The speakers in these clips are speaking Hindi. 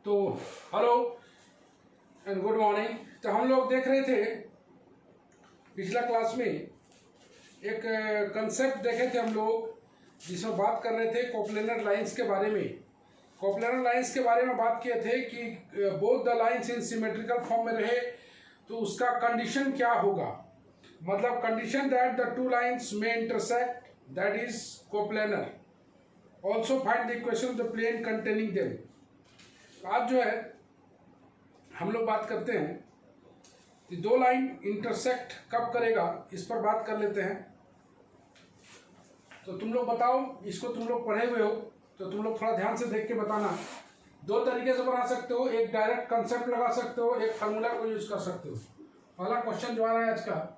तो हेलो एंड गुड मॉर्निंग। तो हम लोग देख रहे थे पिछला क्लास में एक कंसेप्ट देखे थे हम लोग, जिसमें बात कर रहे थे कोप्लेनर लाइंस के बारे में। कोप्लेनर लाइंस के बारे में बात किए थे कि both the lines in symmetrical form में रहे तो उसका कंडीशन क्या होगा। मतलब condition that the two lines में intersect, that is coplanar. Also find the equation of the plane containing them. आज जो है हम लोग बात करते हैं कि दो लाइन इंटरसेक्ट कब करेगा, इस पर बात कर लेते हैं। तो तुम लोग बताओ, इसको तुम लोग पढ़े हुए हो तो तुम लोग थोड़ा ध्यान से देख के बताना। दो तरीके से बना सकते हो, एक डायरेक्ट कंसेप्ट लगा सकते हो, एक फार्मूला को यूज कर सकते हो। पहला क्वेश्चन जो आ रहा है आज का,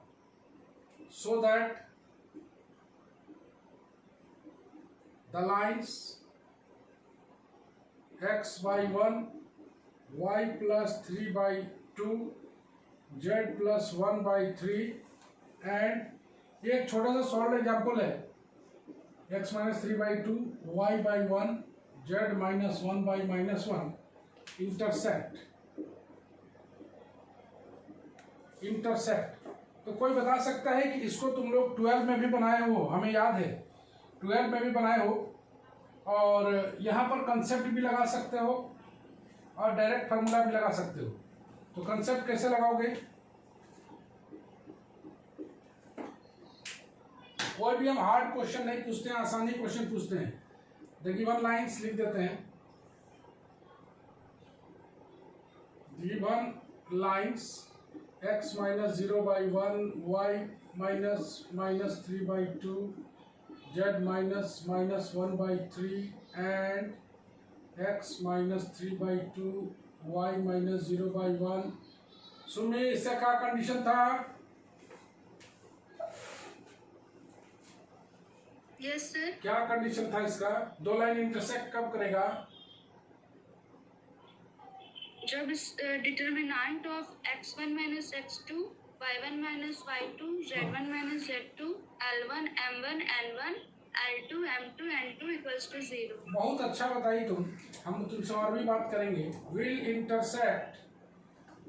so that the lines x/1 y + 3/2 z + 1/3 and ये एक छोटा सा सॉल्व एग्जाम्पल है। x - 3/2 y/1 z - 1/-1 intersect. तो कोई बता सकता है कि इसको तुम लोग 12 में भी बनाए हो, हमें याद है 12 में भी बनाए हो, और यहाँ पर कंसेप्ट भी लगा सकते हो और डायरेक्ट फार्मूला भी लगा सकते हो। तो कंसेप्ट कैसे लगाओगे? कोई भी हम हार्ड क्वेश्चन नहीं पूछते हैं, आसानी क्वेश्चन पूछते हैं। द गिवन लाइंस लिख देते हैं, given lines x - 0/1 y - -3/2 z - -1/3 and x - 3/2 y - 0/1। सुनिए, इसका क्या कंडीशन था? Yes sir. क्या कंडीशन था इसका? दो लाइन इंटरसेक्ट कब करेगा? जब determinant of x1 - x2 y1 - y2 z1 - z2 L1 m1 n1 L2 m2 n2 = 0। बहुत अच्छा बताई तुम। हम तुमसे और भी बात करेंगे। विल इंटरसेक्ट,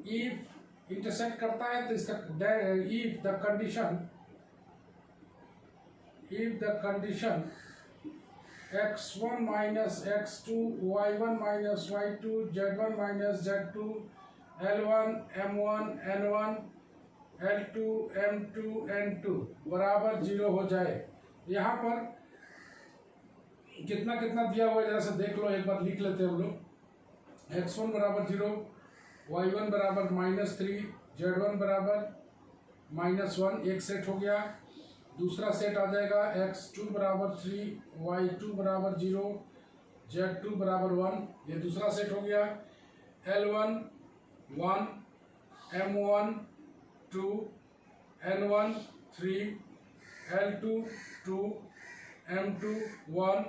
इफ इंटरसेक्ट करता है तो इसका if the condition x1 - x2 y1 - y2 z1 - z2 L1 m1 n1 L2 m2 n2 बराबर 0 हो जाए। यहाँ पर कितना कितना दिया हुआ है जरा से देख लो, एक बार लिख लेते हैं हम लोग। x1 बराबर 0, y1 बराबर -3, z1 बराबर -1, एक सेट हो गया। दूसरा सेट आ जाएगा x2 बराबर 3, y2 बराबर 0, z2 बराबर 1, ये दूसरा सेट हो गया। L1 1, m1 2, n1 3, L2 2, m2 1,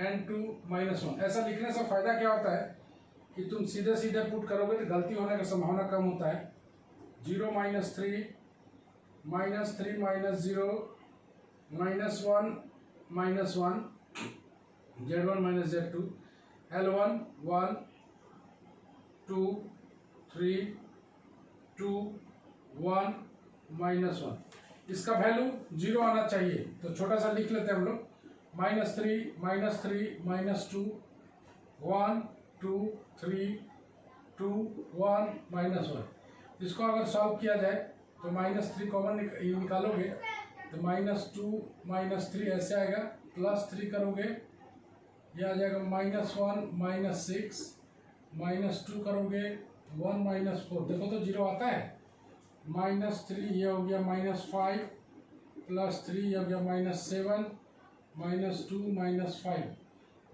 n2 -1। ऐसा लिखने से फायदा क्या होता है कि तुम सीधे सीधे पुट करोगे तो गलती होने का संभावना कम होता है। 0 - 3 -3 - 0 -1 -1 z1 - z2 L1 1 2 3 2 1 -1। इसका वैल्यू 0 आना चाहिए, तो छोटा सा लिख लेते हैं हम लोग। -3 -3 -2 1 2 3 2 1 -1। इसको अगर सॉल्व किया जाए तो -3 कॉमन निकालोगे तो -2 -3 ऐसे आएगा, +3 करोगे ये आ जाएगा -1 -6, -2 करोगे 1 -4, देखो तो 0 आता है। -3 ये हो गया -5, +3 ये हो गया -7, -2 -5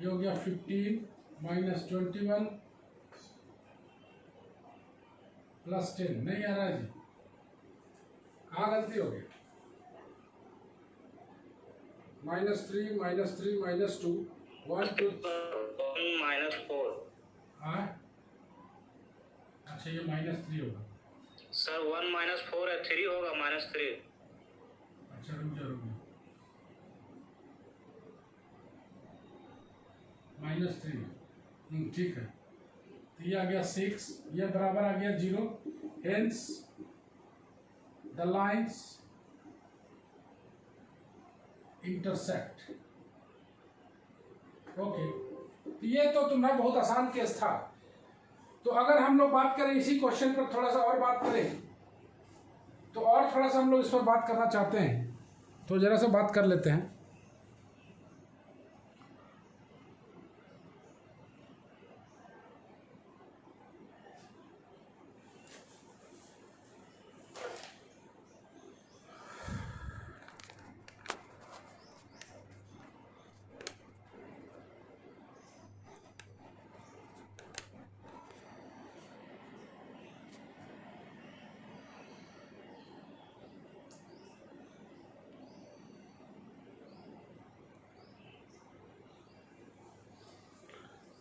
ये हो गया 15, -21 +10। नहीं आ रहा है जी, कहाँ गलती हो गई? -3 -3 -2 1 2 -4। हाँ, अच्छा ये -3 होगा सर। 1 - 4 है, 3 होगा -3। अच्छा रुक जा -3, ठीक है। तो ये आ गया 6, ये बराबर आ गया 0, hence the lines intersect. Okay, तो ये तो तुम्हारा बहुत आसान केस था। तो अगर हम लोग बात करें इसी क्वेश्चन पर, थोड़ा सा और बात करें, तो और थोड़ा सा हम लोग इस पर बात करना चाहते हैं, तो जरा सा बात कर लेते हैं।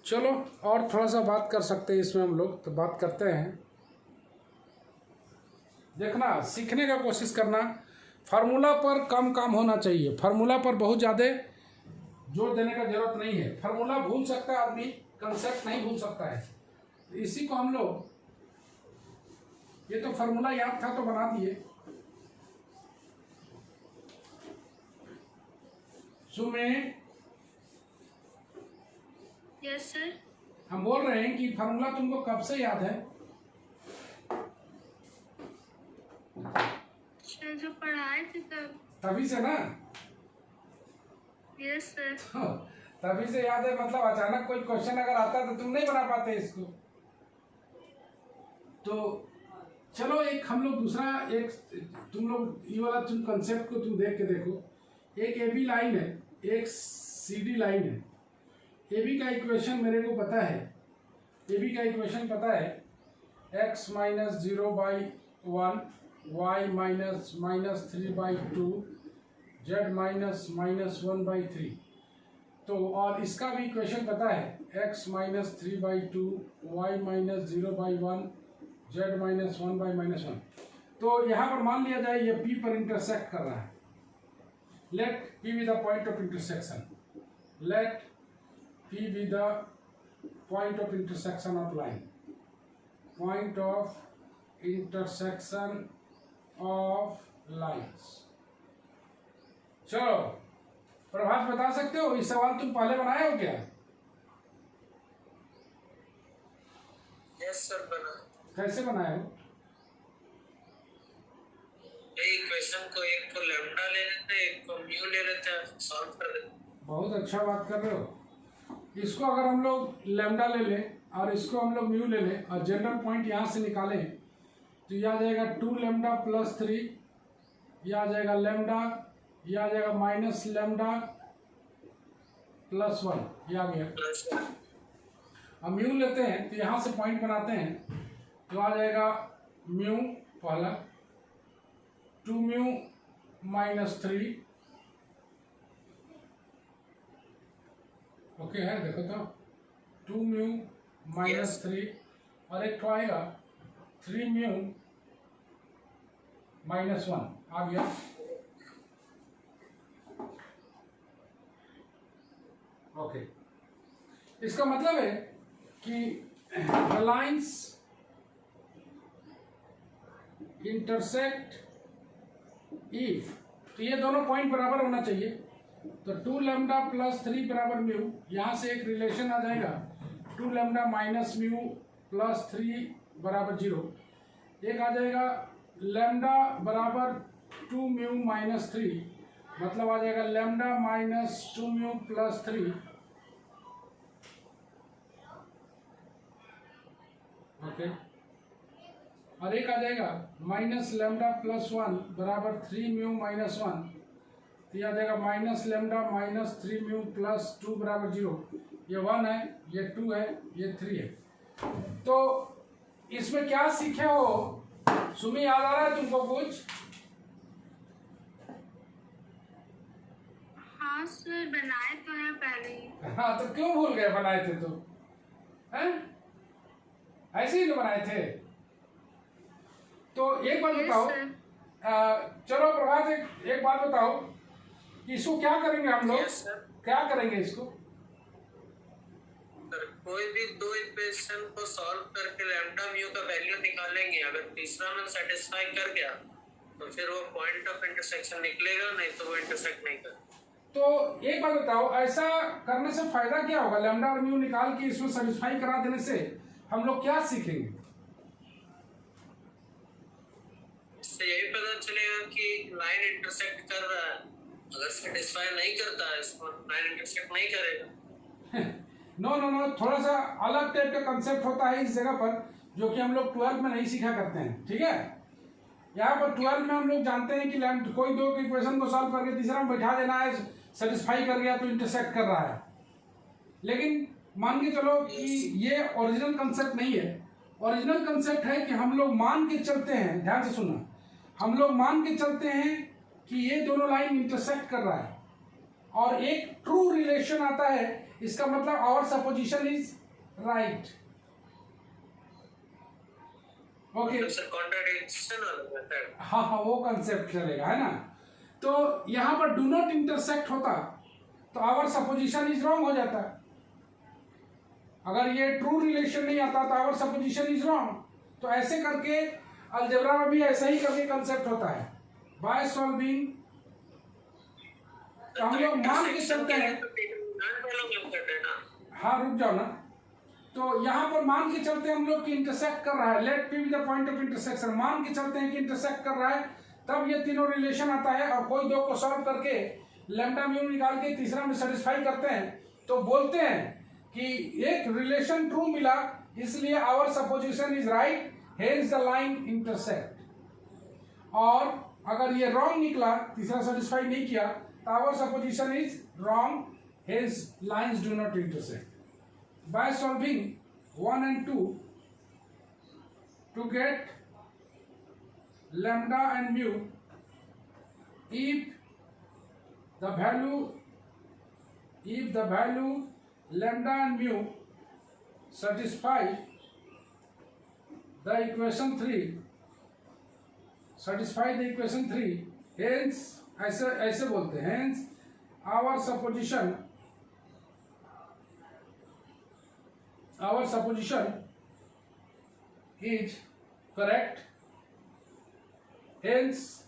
चलो और थोड़ा सा बात कर सकते हैं इसमें हम लोग, तो बात करते हैं। देखना, सीखने का कोशिश करना, फार्मूला पर कम काम होना चाहिए, फार्मूला पर बहुत ज़्यादा जोर देने का जरूरत नहीं है। फार्मूला भूल सकता है आदमी, कंसेप्ट नहीं भूल सकता है। तो इसी को हम लोग, ये तो फार्मूला याद था तो बना दिए। सुमे, यस सर। हम बोल रहे हैं कि फार्मूला तुमको कब से याद है? सर जो पढ़ाए थे तब। तभी से ना? Yes sir. तभी से याद है, मतलब अचानक कोई क्वेश्चन अगर आता तो तुम नहीं बना पाते इसको। तो चलो एक हम लोग दूसरा, एक तुम लोग ये वाला तुम कंसेप्ट को तुम देख के देखो। एक ए बी लाइन है, एक सी डी लाइन है। ए बी का इक्वेशन मेरे को पता है, ए बी का इक्वेशन पता है, x minus 0/1, y minus -3/2, z minus -1/3। तो और इसका भी इक्वेशन पता है, x minus 3/2, y minus 0/1, z minus 1/-1। तो यहाँ पर मान लिया जाए ये P पर इंटरसेक्ट कर रहा है। Let P be the point of intersection, let P be the point of intersection of line, point of intersection of lines। चलो प्रभात, बता सकते हो इस सवाल तुम पहले बनाए हो क्या? यस सर, बना। कैसे बनाए हो? इक्वेशन को एक को लैम्डा ले लेते हैं, एक को म्यू ले लेते हैं, सॉल्व कर देते हैं। बहुत अच्छा बात कर रहे हो। इसको अगर हम लोग लैम्डा ले लें और इसको हम लोग म्यू ले लें और जनरल पॉइंट यहाँ से निकालें, तो यह आ जाएगा 2 लैम्डा प्लस 3, यह आ जाएगा लैम्डा, यह आ जाएगा माइनस लैम्डा प्लस 1, यह आ गया। अब म्यू लेते हैं तो यहाँ से पॉइंट बनाते हैं, तो आ जाएगा म्यू पहला, 2 म्यू माइनस 3, ओके है, देखो तो 2 म्यू माइनस 3, और एक तो आएगा 3 म्यू माइनस 1, आ गया। ओके, इसका मतलब है कि द लाइन्स इंटरसेक्ट इफ, तो ये दोनों पॉइंट बराबर होना चाहिए। तो 2 लैम्डा प्लस 3 बराबर म्यू, यहाँ से एक रिलेशन आ जाएगा, 2 लैम्डा माइनस म्यू प्लस 3 बराबर 0। एक आ जाएगा लैम्डा बराबर 2 म्यू माइनस 3, मतलब आ जाएगा lambda minus 2 mu plus 3। Okay, और एक आ जाएगा माइनस लैम्डा प्लस 1 बराबर 3 म्यू माइनस 1, तो यह आ जाएगा minus lambda minus 3 mu plus 2 बराबर 0। ये 1 है, ये 2 है, ये 3 है। तो इसमें क्या सीखे हो सुमी, याद आ रहा है तुमको कुछ? हाँ सर, बनाए तो है पहले ही। हाँ, तो क्यों भूल गए? बनाए थे तो हैं, ऐसे ही तो बनाए थे। तो एक बात बताओ, चलो प्रभात, एक बात बताओ, इसको क्या करेंगे हम लोग? Yes, sir. क्या करेंगे इसको? कर कोई भी दो इक्वेशन को सॉल्व करके लैम्डा म्यू का वैल्यू निकालेंगे, अगर तीसरा में सेटिस्फाई कर गया तो फिर वो पॉइंट ऑफ इंटरसेक्शन निकलेगा, नहीं तो वो इंटरसेक्ट नहीं कर। तो एक बात बताओ, ऐसा करने से फायदा क्या होगा? लैम्डा और म्यू निकाल के इसमें सेटिस्फाई करा देने से हम लोग क्या सीखेंगे? इससे यही पता चलेगा कि लाइन इंटरसेक्ट कर रहा है, अगर सेटिस्फाई नहीं करता है इसको लाइन इंटरसेक्ट नहीं करेगा। नो नो नो, थोड़ा सा अलग टाइप का कंसेप्ट होता है इस जगह पर, जो कि हम लोग 12th में नहीं सीखा करते हैं, ठीक है? यहाँ पर 12th में हम लोग जानते हैं कि कोई दो इक्वेशन को सॉल्व करके तीसरा में बैठा देना है, सेटिस्फाई कर गया तो इंटरसेक्ट कर रहा है। लेकिन मान के चलो कि ये ओरिजिनल कंसेप्ट नहीं है। ओरिजिनल कंसेप्ट है कि हम लोग मान के चलते हैं, ध्यान से सुनना, हम लोग मान के चलते हैं कि ये दोनों लाइन इंटरसेक्ट कर रहा है और एक ट्रू रिलेशन आता है, इसका मतलब our supposition is right. Okay, हाँ हाँ, वो कंसेप्ट चलेगा, है ना? तो यहां पर डू नॉट इंटरसेक्ट होता तो आवर सपोजिशन इज रॉन्ग हो जाता। अगर ये ट्रू रिलेशन नहीं आता तो आवर सपोजिशन इज रॉन्ग। तो ऐसे करके अलजेब्रा में भी ऐसा ही करके कंसेप्ट होता है। बाय सॉल्विंग हम लोग मान के चलते हैं, हाँ रुक जाओ ना, तो यहाँ पर मान के चलते हैं हम लोग कि इंटरसेक्ट कर रहा है, let P be the point of intersection, मान के चलते हैं कि इंटरसेक्ट कर रहा है, तब ये तीनों रिलेशन आता है और कोई दो को सॉल्व करके लैम्डा म्यू निकाल के तीसरा में सेटिस्फाई करते हैं तो बोलते हैं कि एक रिलेशन ट्रू मिला, इसलिए our supposition is right, hence the line intersect. और अगर ये रॉन्ग निकला, तीसरा सेटिस्फाई नहीं किया, तो our supposition is wrong, hence lines do not intersect. By solving 1 and 2 to get lambda and mu, if the value lambda and mu satisfy the equation 3, hence ऐसे बोलते हैं, hence our supposition is correct, hence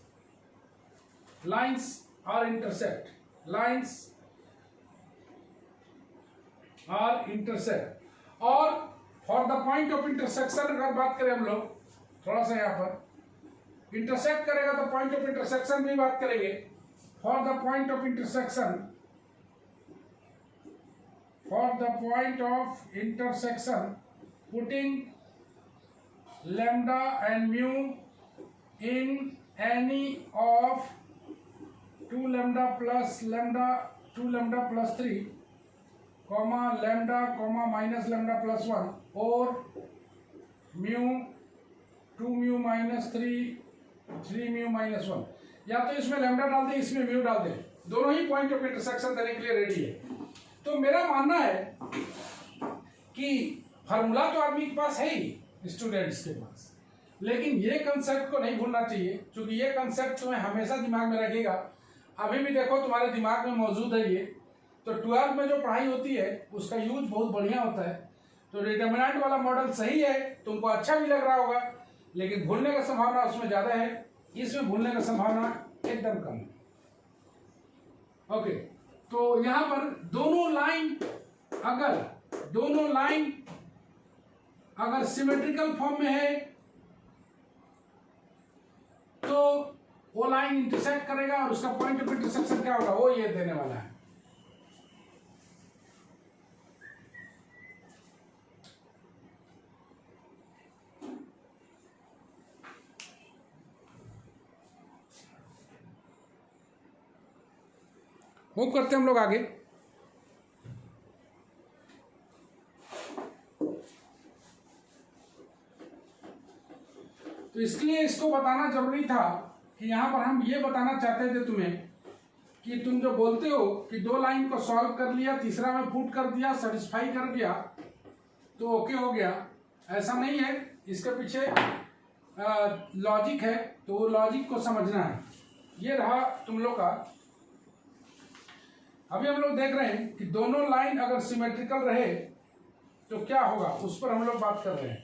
lines are intersect, और for the point of intersection अगर बात करें हम लोग, थोड़ा सा यहाँ पर इंटरसेक्ट करेगा तो पॉइंट ऑफ इंटरसेक्शन भी बात करेंगे। for the point of intersection putting lambda and mu in any of 2 lambda plus 3 comma lambda comma minus lambda plus 1 or mu 2 mu minus 3 mu minus 1, या तो इसमें लैम्डा डाल दे, इसमें म्यू डाल दे, दोनों ही पॉइंट ऑफ इंटरसेक्शन देने के लिए रेडी है। तो मेरा मानना है कि फार्मूला तो आदमी के पास है ही, स्टूडेंट्स के पास, लेकिन ये कंसेप्ट को नहीं भूलना चाहिए, क्योंकि ये कंसेप्ट तुम्हें हमेशा दिमाग में रखेगा। अभी भी देखो तुम्हारे दिमाग में मौजूद है ये। तो 12th में जो पढ़ाई होती है उसका यूज बहुत बढ़िया होता है। तो डिटर्मिनेंट वाला मॉडल सही है, तुमको अच्छा भी लग रहा होगा, लेकिन भूलने का संभावना उसमें ज्यादा है, इसमें भूलने का संभावना एकदम कम है। ओके, तो यहां पर दोनों लाइन अगर सिमेट्रिकल फॉर्म में है तो वो लाइन इंटरसेक्ट करेगा और उसका पॉइंट ऑफ इंटरसेक्शन क्या होगा, वो ये देने वाला है। मूव करते हैं हम लोग आगे। तो इसलिए इसको बताना जरूरी था कि यहां पर हम ये बताना चाहते थे तुम्हें कि तुम जो बोलते हो कि दो लाइन को सॉल्व कर लिया, तीसरा में पुट कर दिया, सेटिस्फाई कर दिया तो ओके हो गया, ऐसा नहीं है। इसके पीछे लॉजिक है, तो वो लॉजिक को समझना है। ये रहा तुम लोग का। अभी हम लोग देख रहे हैं कि दोनों लाइन अगर सिमेट्रिकल रहे तो क्या होगा उस पर हम लोग बात कर रहे हैं।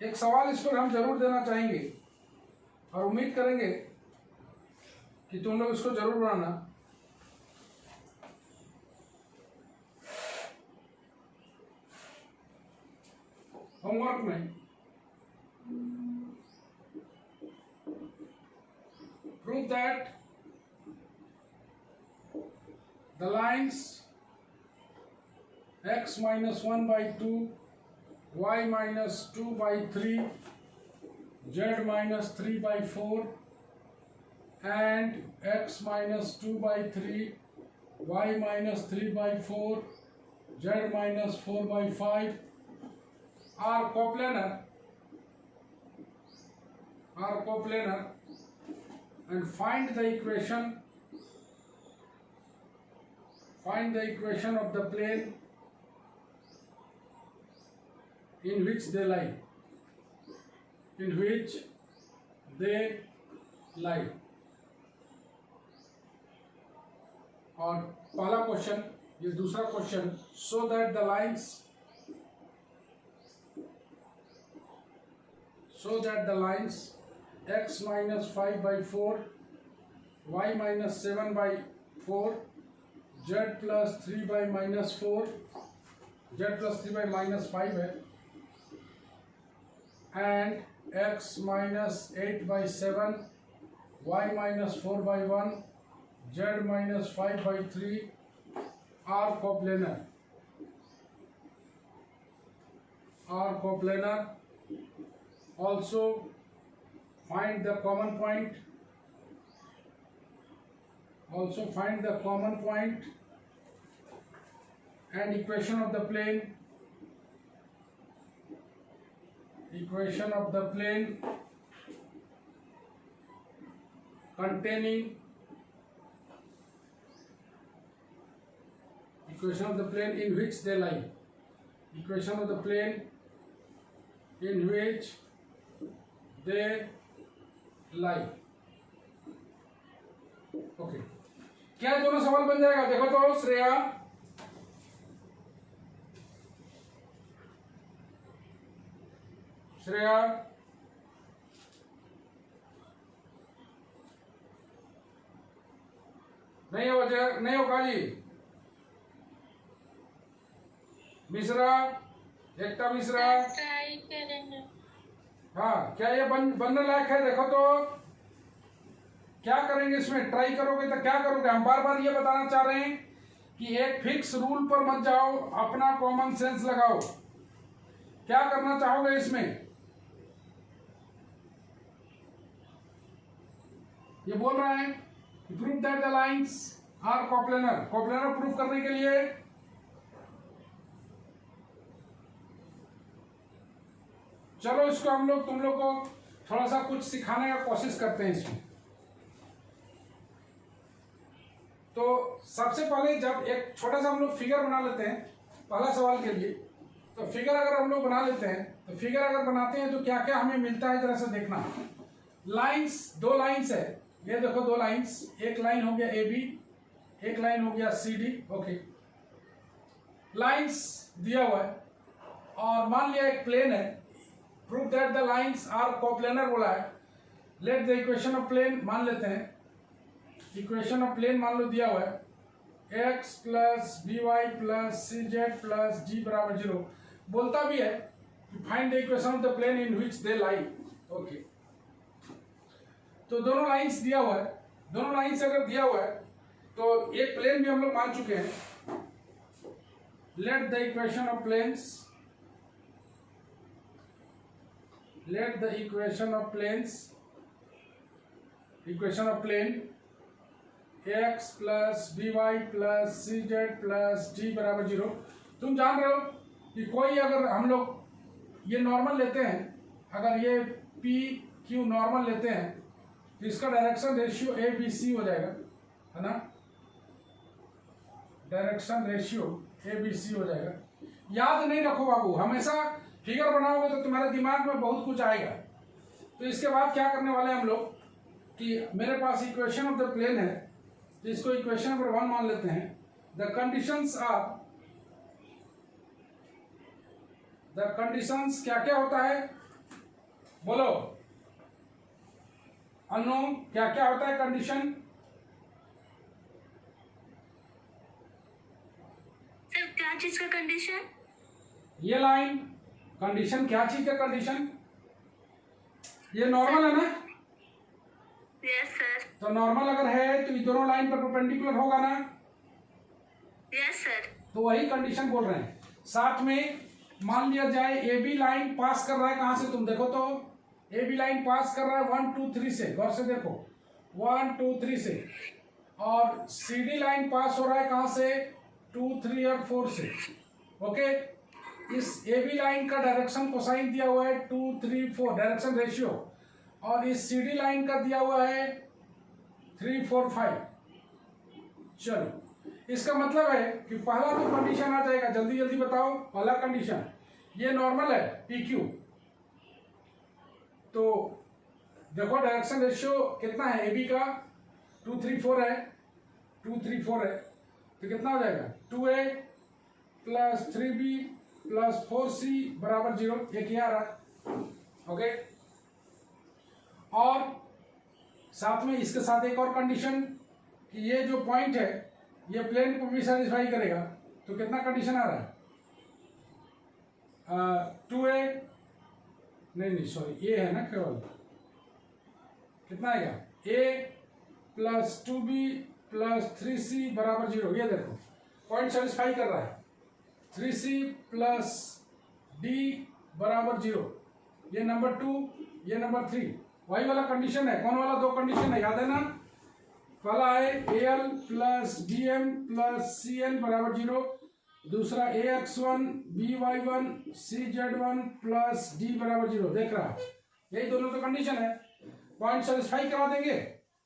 एक सवाल इस पर हम जरूर देना चाहेंगे और उम्मीद करेंगे कि तुम लोग इसको जरूर बनाना। होमवर्क में prove that the lines x minus 1 by 2, y minus 2 by 3, z minus 3 by 4 and x minus 2 by 3, y minus 3 by 4, z minus 4 by 5 are coplanar and find the equation of the plane in which they lie. और पहला क्वेश्चन, ये दूसरा question, so that the lines x minus 5 by 4, y minus 7 by 4, z plus 3 by minus 4, z plus 3 by minus 5 है, and x minus 8 by 7, y minus 4 by 1, z minus 5 by 3 are coplanar. Also find the common point. And equation of the plane containing equation of the plane in which they lie. Okay, क्या दोनों सवाल बन जाएगा? देखो तो श्रेया, नहीं होगा जी। मिश्रा, एकता मिश्रा, ट्राई करेंगे। हाँ, क्या ये बनने लायक है? देखो तो क्या करेंगे इसमें? ट्राई करोगे तो क्या करोगे? हम बार बार ये बताना चाह रहे हैं कि एक फिक्स रूल पर मत जाओ, अपना कॉमन सेंस लगाओ। क्या करना चाहोगे इसमें? ये बोल रहा है prove that the lines are coplanar. Coplanar proof करने के लिए चलो इसको हम लोग तुम लोग को थोड़ा सा कुछ सिखाने का कोशिश करते हैं इसमें। तो सबसे पहले जब एक छोटा सा हम लोग फिगर बना लेते हैं पहला सवाल के लिए, तो फिगर अगर हम लोग बना लेते हैं तो फिगर अगर बनाते हैं तो क्या क्या हमें मिलता है जरा से देखना। लाइंस, दो लाइंस है, ये देखो दो लाइंस, एक लाइन हो गया ए बी, एक लाइन हो गया सी डी। ओके, लाइंस दिया हुआ है और मान लिया एक प्लेन है। Prove that the lines are coplanar बोला है। Let the equation of plane मान लेते हैं। इक्वेशन ऑफ प्लेन मान लो दिया हुआ है x plus B Y plus C Z plus G बराबर 0। बोलता भी है find the equation of the plane in which they lie. Okay, तो दोनों लाइंस दिया हुआ है। दोनों लाइंस अगर दिया हुआ है तो एक प्लेन भी हम लोग मान चुके हैं। Let the equation of planes, equation of plane x plus B Y plus C Z plus G बराबर 0। तुम जान रहे हो कि कोई अगर हम लोग ये नॉर्मल लेते हैं, अगर ये पी क्यू नॉर्मल लेते हैं तो इसका direction ratio A B C हो जाएगा, है ना। Direction ratio A B C हो जाएगा। याद नहीं रखो बाबू, हमेशा फिगर बनाओगे तो तुम्हारे दिमाग में बहुत कुछ आएगा। तो इसके बाद क्या करने वाले हैं हम लोग कि मेरे पास इक्वेशन ऑफ द प्लेन है, तो इसको इक्वेशन नंबर 1 मान लेते हैं। द कंडीशंस क्या क्या होता है, बोलो अननोन, क्या क्या होता है कंडीशन? सर क्या चीज का कंडीशन? ये लाइन कंडीशन, क्या चीज का कंडीशन? ये नॉर्मल है ना? Yes sir. तो नॉर्मल अगर है तो ये दोनों लाइन पर परपेंडिकुलर होगा ना? Yes sir. तो वही कंडीशन बोल रहे हैं। साथ में मान लिया जाए ए बी लाइन पास कर रहा है, कहां से तुम देखो तो ए बी लाइन पास कर रहा है 1 2 3 से, गौर से देखो 1 2 3 से, और सी डी लाइन पास हो रहा है कहां से 2 3 और 4 से। ओके, इस ए बी लाइन का डायरेक्शन कोसाइन दिया हुआ है 2 3 4 डायरेक्शन रेशियो, और इस सी डी लाइन का दिया हुआ है 3 4 5। चलो, इसका मतलब है कि पहला तो कंडीशन आ जाएगा, जल्दी जल्दी बताओ। पहला कंडीशन ये नॉर्मल है पी क्यू, तो देखो डायरेक्शन रेशियो कितना है ए बी का 2 3 4 है, 2 3 4 है, तो कितना हो जाएगा 2a plus 3b plus 4c बराबर 0, एक ही आ रहा। ओके, और साथ में इसके साथ एक और कंडीशन कि ये जो पॉइंट है ये प्लेन को भी सेटिस्फाई करेगा, तो कितना कंडीशन आ रहा है 2a, नहीं सॉरी ए है ना केवल, कितना आएगा a plus 2b plus 3c बराबर 0। ये देखो पॉइंट सेटिस्फाई कर रहा है, 3c प्लस d बराबर 0, ये नंबर 2 ये नंबर 3, वही वाला कंडीशन है। कौन वाला? दो कंडीशन है, याद है ना? पहला है al plus bm plus cn बराबर 0, दूसरा ax1 by1 cz1 plus d बराबर 0। देख रहा, यही दोनों तो कंडीशन है। पॉइंट सेटिस्फाई करा देंगे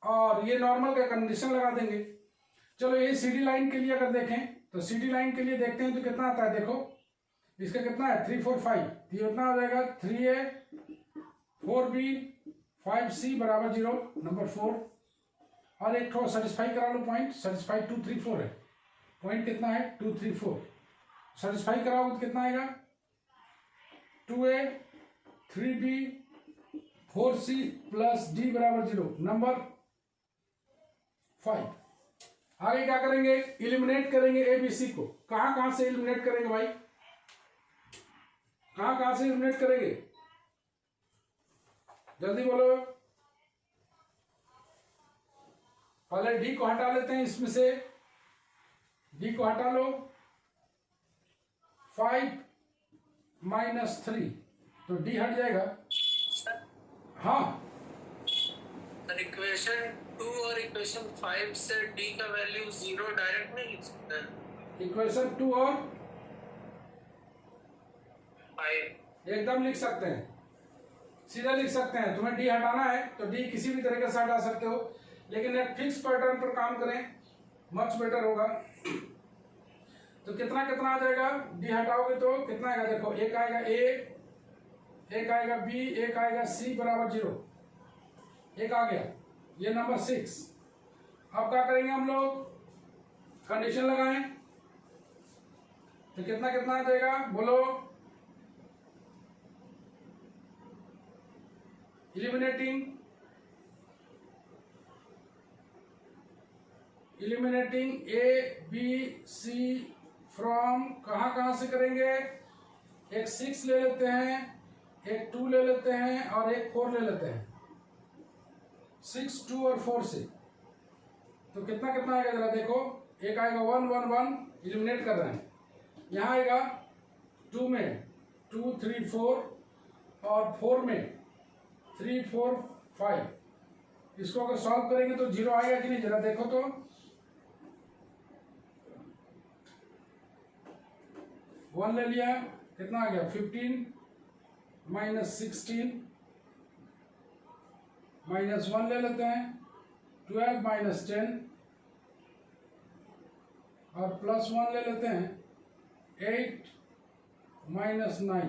और ये नॉर्मल का कंडीशन लगा देंगे। चलो, ये सी डी लाइन के लिए अगर देखें तो सी डी लाइन के लिए देखते हैं तो कितना आता है, देखो इसका कितना है 3 4 5, तो ये उतना हो जाएगा 3a 4b 5c बराबर 0, नंबर 4। और एक थोड़ा सेटिस्फाई करा लो पॉइंट, सेटिस्फाई 2 3 4 है, पॉइंट कितना है 2 3 4, सेटिस्फाई कराओगे तो कितना आएगा 2a 3b 4c plus d बराबर 0, नंबर 5। आगे क्या करेंगे, इलिमिनेट करेंगे एबीसी को। कहां से इलिमिनेट करेंगे भाई, कहां से इलिमिनेट करेंगे, जल्दी बोलो। पहले डी को हटा लेते हैं, इसमें से डी को हटा लो, 5 माइनस 3, तो डी हट जाएगा। हाँ, इक्वेशन 2 और इक्वेशन 5 से d का वैल्यू 0 डायरेक्ट नहीं लिख सकते हैं। इक्वेशन 2 और 5 एकदम लिख सकते हैं, सीधा लिख सकते हैं। तुम्हें डी हटाना है तो डी किसी भी तरीके से हटा सकते हो, लेकिन एक फिक्स पैटर्न पर काम करें, मच बेटर होगा। तो कितना कितना आ जाएगा, डी हटाओगे तो कितना आएगा, देखो एक आएगा a, एक आएगा b, एक आएगा c बराबर 0, एक आ गया, ये नंबर 6। अब क्या करेंगे हम लोग, कंडीशन लगाएं तो कितना कितना आ जाएगा, बोलो। Eliminating A B C from, कहां से करेंगे, एक 6 ले लेते हैं, एक 2 ले लेते हैं और एक 4 ले लेते हैं, 6 2 और 4 से। तो कितना कितना आएगा जरा देखो, एक आएगा 1 1 1, इलिमिनेट कर रहे हैं। यहाँ आएगा 2 में 2 3 4 और 4 में 3 4 5। इसको अगर सॉल्व करेंगे तो 0 आएगा कि नहीं, जरा देखो तो। वन ले लिया, कितना आ गया 15 माइनस 16 माइनस 1 ले लेते हैं 12 माइनस 10 और प्लस 1 ले लेते हैं 8 -9,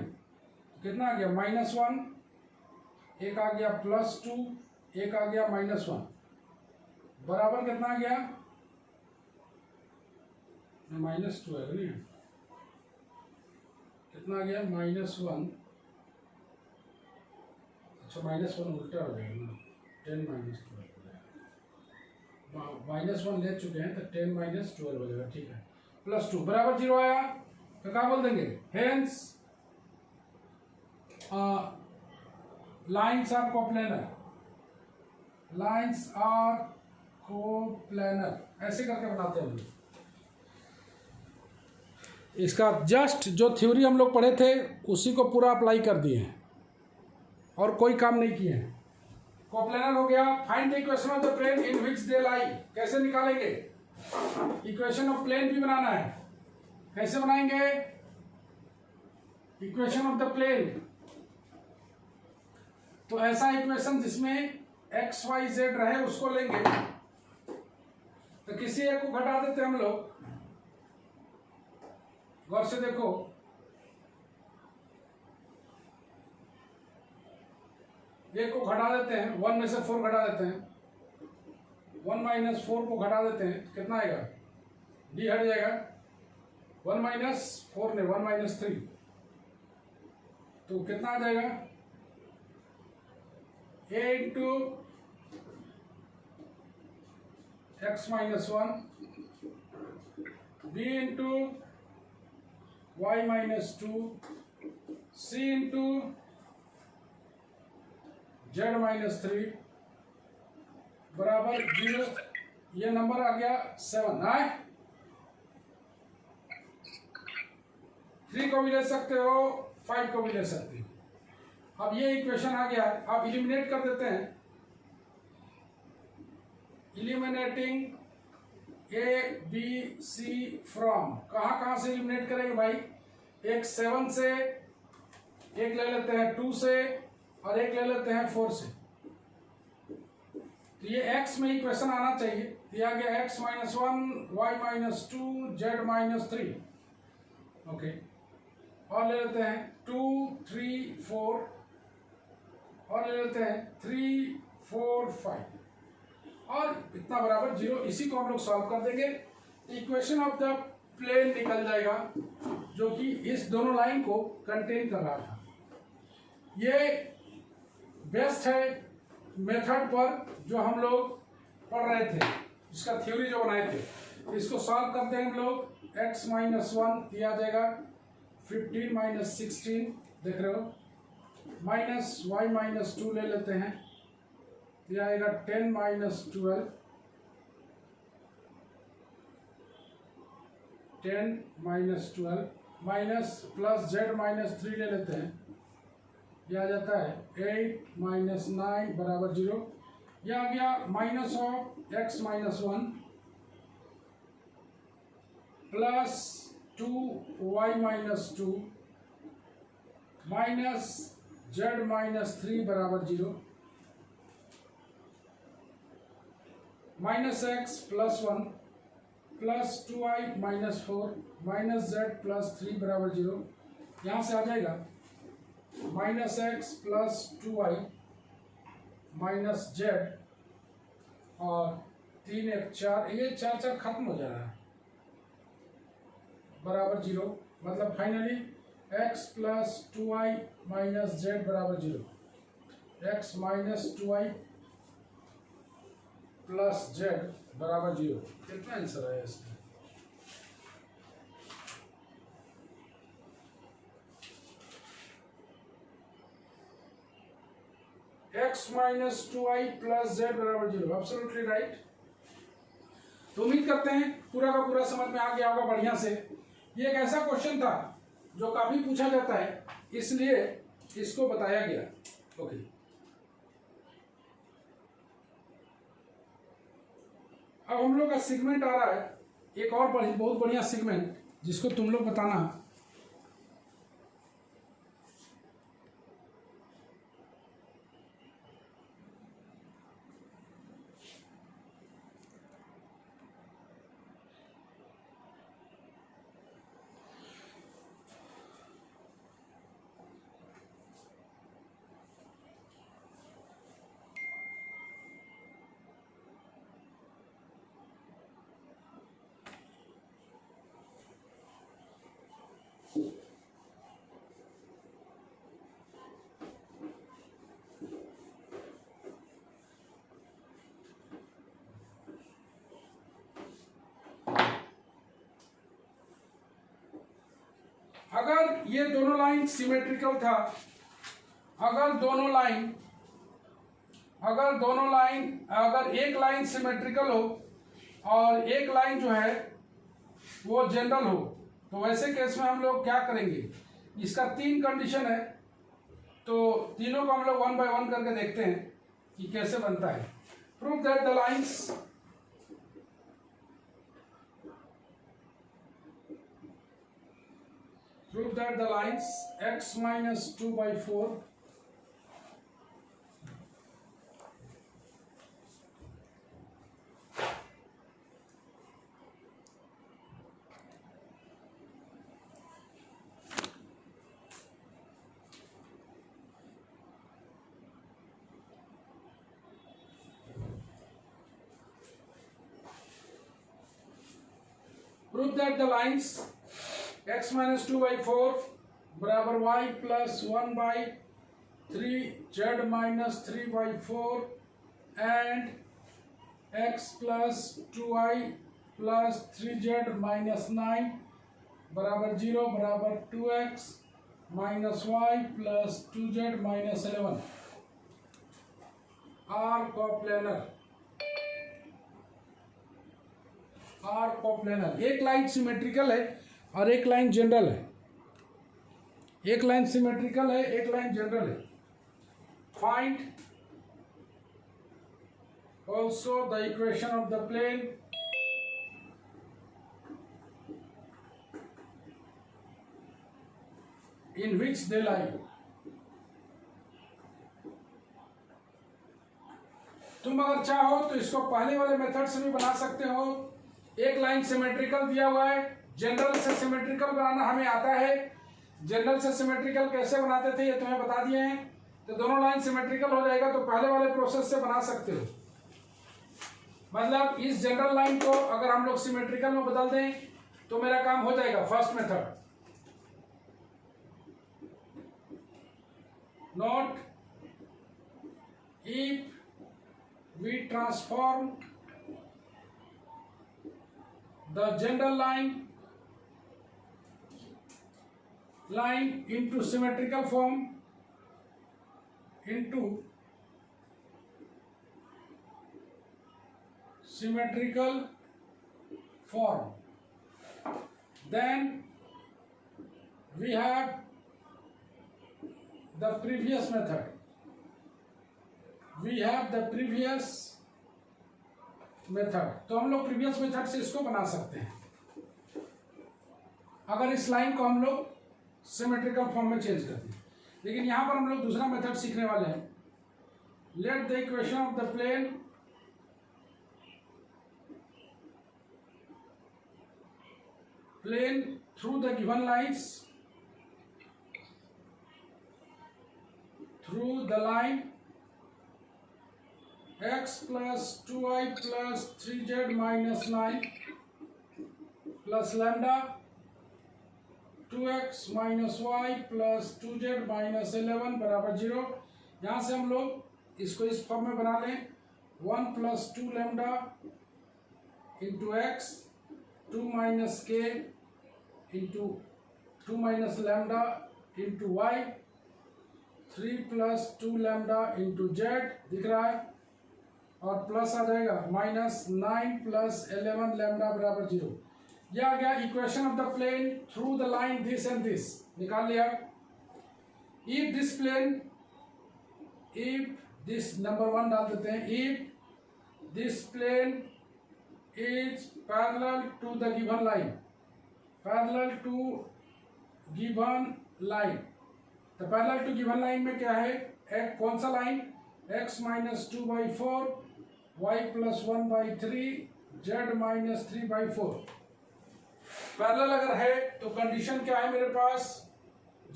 कितना आ गया -1, एक आ गया +2, एक आ गया -1, बराबर कितना आ गया -2 है नहीं, कितना आ गया -1, अच्छा -1 उल्टा हो जाएगा ना, 10 - 12 -1 ले चुके हैं तो 10 - 12 हो जाएगा, ठीक है, +2 बराबर 0 आया तो क्या बोल देंगे, hence lines are coplanar, lines are coplanar, ऐसे करके बनाते हैं हम लोग। इसका जस्ट जो थ्योरी हम लोग पढ़े थे उसी को पूरा अप्लाई कर दिए हैं और कोई काम नहीं किए हैं। कोप्लेनर हो गया। Find the equation of the plane in which they lie, कैसे निकालेंगे, इक्वेशन ऑफ प्लेन भी बनाना है, कैसे बनाएंगे इक्वेशन ऑफ द प्लेन, तो ऐसा इक्वेशन जिसमें एक्स वाई जेड रहे उसको लेंगे, तो किसी एक को घटा देते हम लोग, गौर से देखो, एक को घटा देते हैं, 1 में से 4 घटा देते हैं, 1 - 4 को घटा देते हैं, कितना आएगा, डी हट जाएगा, 1 - 4 ने 1 - 3, तो कितना आ जाएगा, a into x - 1, b into y - 2, c into z - 3 बराबर 0, ये नंबर आ गया 7 है। 3 को भी ले सकते हो, 5 को भी ले सकते हो। अब ये इक्वेशन आ गया, आप इलिमिनेट कर देते हैं, eliminating A B C from, कहाँ से इलिमिनेट करेंगे भाई, एक 7 से, एक ले लेते हैं 2 से, और एक ले लेते हैं 4 से, तो ये x में इक्वेशन आना चाहिए, दिया गया x - 1 y - 2 z - 3, ओके, और ले लेते हैं 2 3 4, और ले लेते हैं 3 4 5, और इतना बराबर 0, इसी को हम लोग सॉल्व कर देंगे, इक्वेशन ऑफ द प्लेन निकल जाएगा जो कि इस दोनों लाइन को कंटेन कर रहा था। ये बेस्ट है मेथड पर जो हम लोग पढ़ रहे थे, इसका थ्योरी जो बनाए थे, इसको सॉल्व करते हैं हम लोग, x - 1 दिया जाएगा 15 - 16, देख रहे हो, माइनस y - 2 ले लेते हैं, यह आएगा 10 - 12, 10 - 12 माइनस प्लस z - 3 ले लेते हैं, यह आ जाता है 8 - 9 बराबर 0, यह आ गया minus of x - 1 plus 2y - 2 minus z - 3 बराबर 0, minus x plus 1 plus 2y - 4 minus z plus 3 बराबर 0, यहाँ से आ जाएगा minus x plus 2y minus z, और 3 1 4, ये 4 4 खत्म हो जा रहा है, बराबर 0, मतलब finally x plus 2y minus z बराबर 0, x minus 2y plus z बराबर 0, कितना आंसर है इसका, x minus 2y plus z बराबर 0, एब्सोल्युटली राइट। तो उम्मीद करते हैं पूरा का पूरा समझ में आ गया होगा बढ़िया से। ये एक ऐसा क्वेश्चन था जो काफी पूछा जाता है, इसलिए इसको बताया गया, ओके। अब हम लोग का सेगमेंट आ रहा है, एक और बहुत बढ़िया सेगमेंट जिसको तुम लोग बताना, अगर ये दोनों लाइन सिमेट्रिकल था, अगर एक लाइन सिमेट्रिकल हो और एक लाइन जो है वो जनरल हो, तो वैसे केस में हम लोग क्या करेंगे? इसका 3 कंडीशन है, तो तीनों को हम लोग 1 बाय 1 करके देखते हैं कि कैसे बनता है। Prove that the lines x minus 2 by 4 prove that the lines x minus 2 by 4 बराबर y plus 1 by 3 z minus 3 by 4 and x plus 2y plus 3z minus 9 बराबर 0 बराबर 2x minus y plus 2z minus 11 are coplanar। एक लाइन सिमेट्रिकल है और एक लाइन जनरल है, एक लाइन सिमेट्रिकल है, एक लाइन जनरल है। Find also the equation of the plane in which they lie. तुम अगर चाहो तो इसको पहले वाले मेथड से भी बना सकते हो। एक लाइन सिमेट्रिकल दिया हुआ है, जनरल से सिमेट्रिकल बनाना हमें आता है। जनरल से सिमेट्रिकल कैसे बनाते थे ये तुम्हें बता दिए हैं। तो दोनों लाइन सिमेट्रिकल हो जाएगा तो पहले वाले प्रोसेस से बना सकते हो। मतलब इस जनरल लाइन को अगर हम लोग सिमेट्रिकल में बदल दें तो मेरा काम हो जाएगा। First method, note if we transform the general line into symmetrical form then we have the previous method, तो हम लोग प्रीवियस मेथड से इसको बना सकते हैं। अगर इस लाइन को हम लोग सिमेट्रिकल फॉर्म में चेंज करते हैं, लेकिन यहां पर हम लोग दूसरा मेथड सीखने वाले हैं। Let the equation of the plane through the given lines, through the line x plus 2y plus 3z minus 9 plus lambda 2x minus y plus 2z minus 11 बराबर 0। यहाँ से हम लोग इसको इस फॉर्म में बना लें। 1 plus 2 lambda into x, 2 minus k into 2 minus lambda into y, 3 plus 2 lambda into z दिख रहा है, और प्लस आ जाएगा माइनस 9 प्लस 11 लैम्डा बराबर 0। यह आ गया equation of the plane through the line this and this, निकाल लिया। If this plane, if this number 1 डाल देते हैं, if this plane is parallel to the given line, parallel to given line. तो पैरेलल टू गिवन लाइन में क्या है, एक कौन सा line, x minus 2 by 4, y plus 1 by 3, z minus 3 by 4। Parallel अगर है तो कंडीशन क्या है मेरे पास,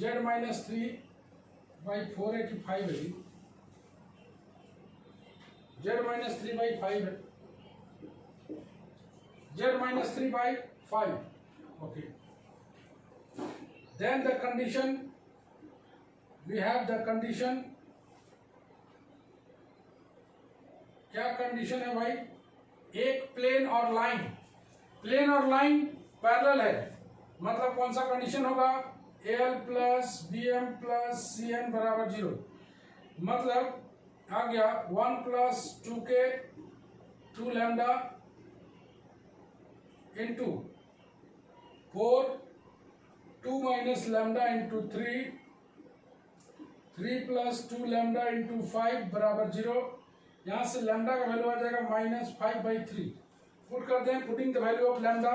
z minus 3 by 4 है कि 5 है, z minus 3 by 5 है, z minus 3 by 5, okay। Then the condition, we have the condition, क्या कंडीशन है भाई, एक प्लेन और लाइन पैरेलल है, मतलब कौन सा कंडीशन होगा, L plus B M plus C N बराबर 0। मतलब आ गया 1 plus 2k 2 lambda into 4 2 minus lambda into 3 plus 2 lambda into 5 बराबर 0। यहाँ से लैम्डा का वैल्यू आ जाएगा -5/3। पुट कर दें, putting the value of lambda,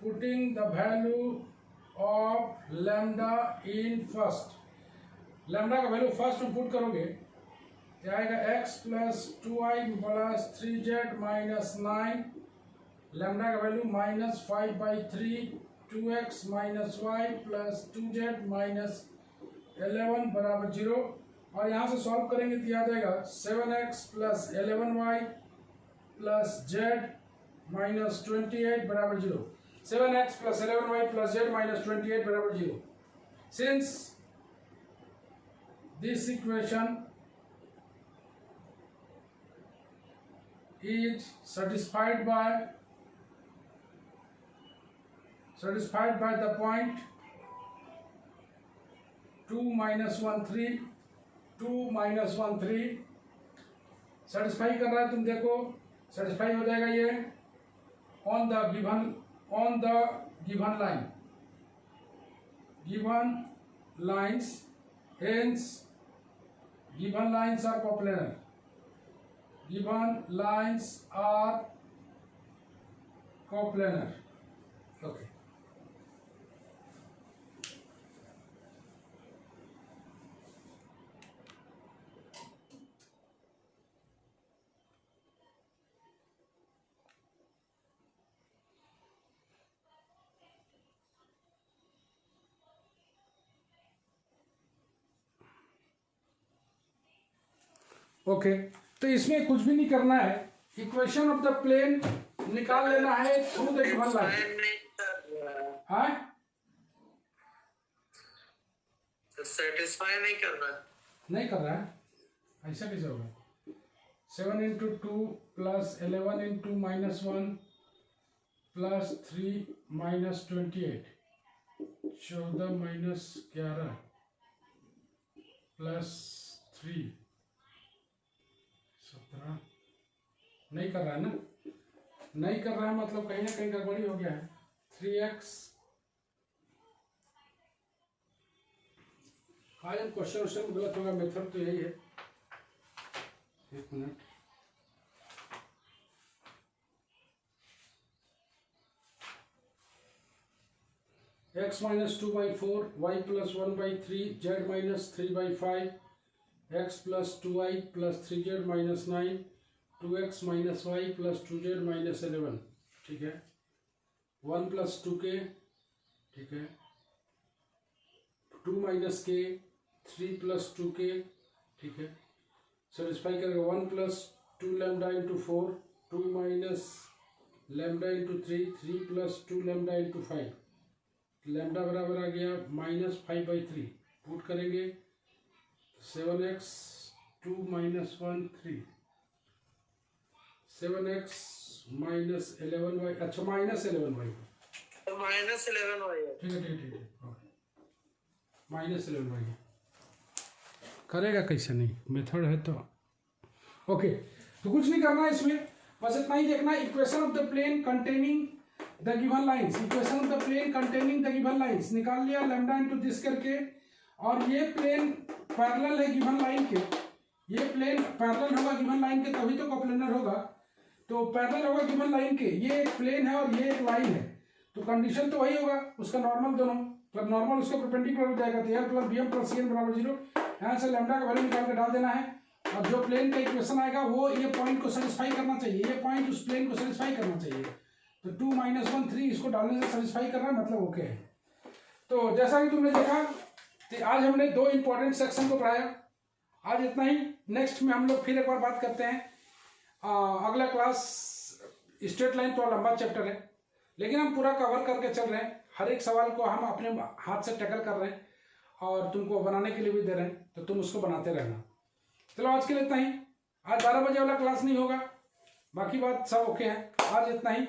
putting the value of lambda in first. Lambda का वैल्यू फर्स्ट में पुट करोगे तो आएगा x plus 2i plus 3z minus 9। Lambda का value -5/3 2x minus y plus 2z minus 11 बराबर 0। और यहाँ से सॉल्व करेंगे तो आ जाएगा 7x plus 11y plus z minus 28 बराबर 0। 7x plus 11y plus z minus 28 बराबर 0। Since this equation is satisfied by the point 2 minus 1 3 2 minus 1 3 satisfy कर रहा है। तुम देखो सेटिस्फाई हो जाएगा ये on the given line, given lines, hence given lines are coplanar, given lines are coplanar। Okay, okay तो इसमें कुछ भी नहीं करना है, इक्वेशन ऑफ द प्लेन निकाल लेना है थ्रू द गिवन लाइन। हाँ सेटिस्फाई नहीं कर रहा, नहीं कर रहा है, ऐसा कैसे होगा? 7 into 2 plus 11 into -1 plus 3 minus 28 14 minus 11 plus 3 17। नहीं कर रहा है ना, नहीं कर रहा है मतलब कहीं ना कहीं गड़बड़ी हो गया है। 3x आज हम क्वेश्चन गलत होगा, मेथड तो यही है। एक minute, x minus 2/4 y plus 1/3 z minus 3/5 x plus 2i plus 3z minus 9 2x minus y plus 2z minus 11। ठीक है, 1 प्लस 2k, ठीक है, 2 माइनस k 3 प्लस 2k, ठीक है, सेटिस्फाई करेगा। 1 plus 2 lambda into 4 2 minus lambda into 3 3 plus 2 lambda into 5। Lambda बराबर आ गया -5/3। पुट करेंगे 7x 2 minus 1 3 7x minus 11y, अच्छा माइनस 11y, तो -11y है। ठीक है ठीक है ठीक है, -11y करेगा कैसे नहीं, मेथड है तो। ओके तो कुछ नहीं करना है इसमें, बस इतना ही देखना, equation of the plane containing the given lines, equation of the plane containing the given lines निकाल लिया लैम्डा इनटू दिस करके। और ये प्लेन पैरेलल है गिवन लाइन के, ये प्लेन पैरेलल होगा गिवन लाइन के तभी तो कोप्लेनर होगा। तो पैरेलल होगा गिवन लाइन के, ये एक प्लेन है और ये एक लाइन है, तो कंडीशन तो वही होगा उसका नॉर्मल दोनों, जब नॉर्मल उसका परपेंडिकुलर हो जाएगा तो L plus B M plus C N बराबर 0। यहाँ से लैम्डा का वैल्यू निकाल के डाल देना है और जो प्लेन का इक्वेशन आएगा वो ये पॉइंट को सेटिस्फाई करना चाहिए, ये पॉइंट उस प्लेन को सेटिस्फाई करना चाहिए। तो 2 माइनस 1 3 इसको डालने से सेटिस्फाई कर रहा है, मतलब ओके है। तो जैसा कि तुमने देखा तो आज हमने 2 इंपॉर्टेंट सेक्शन को पढ़ाया, आज इतना ही। नेक्स्ट में हम लोग फिर एक बार बात करते हैं। अगला क्लास स्ट्रेट लाइन तो लंबा चैप्टर है, लेकिन हम पूरा कवर करके चल रहे हैं, हर एक सवाल को हम अपने हाथ से टैकल कर रहे हैं और तुमको बनाने के लिए भी दे रहे हैं, तो तुम उसको बनाते रहना। चलो आज के लिए इतना ही, आज 12 बजे वाला क्लास नहीं होगा, बाकी बात सब ओके है। आज इतना ही।